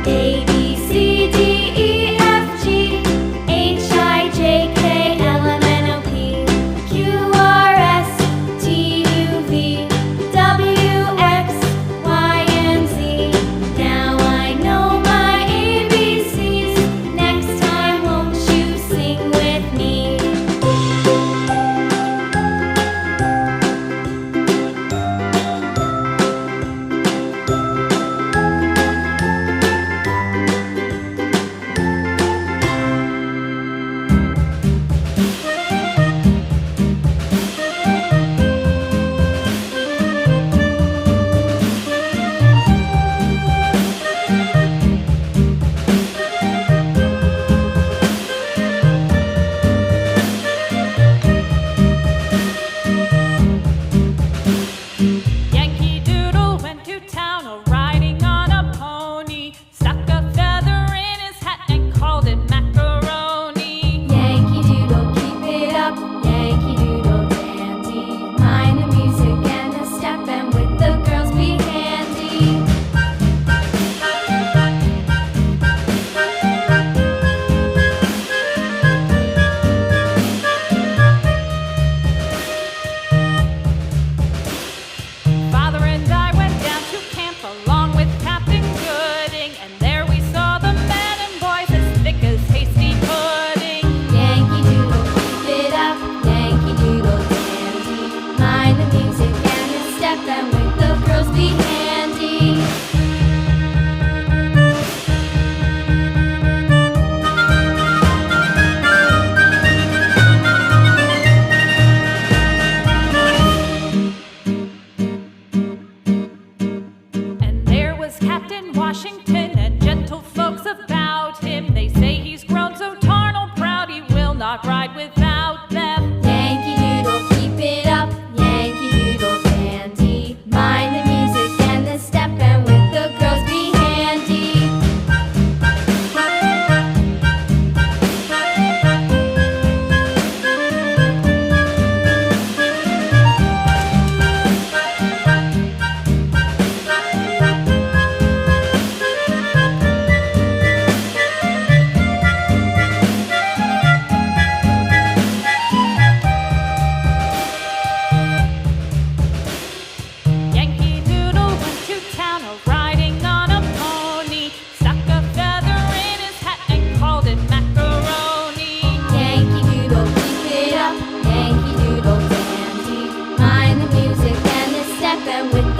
A, B, C, D, E, F, G, H, I, J, K, L, M, N, O, P, Q, R, S, T, U, V, W, X, Y, and Z. Now I know my ABCs. Next time, won't you sing with me? Yankee Doodle went to town riding on a pony, stuck a feather in his hat and called it macaroni. Yankee Doodle, keep it up. Yankee Doodle dandy. Mind the music and the step, and with the girls be handy. Father and I went down to camp along with Captain Gooding, and there we saw the men and boys as thick as hasty pudding. Yankee Doodle, keep it up. Yankee Doodle dandy. Mind the music and the step, and with the girls be handy. And there was Captain Washington and gentle folks about him. They say he's grown so tarnal proud he will not ride without them. Yankee Doodle, keep it up. Yankee Doodle dandy. Mind the music and the step, and with the girls be handy. Yankee Doodle went to town riding on a pony, stuck a feather in his hat and called it macaroni. Yankee Doodle, keep it up. Yankee Doodle dandy. Mind the music and the step, and with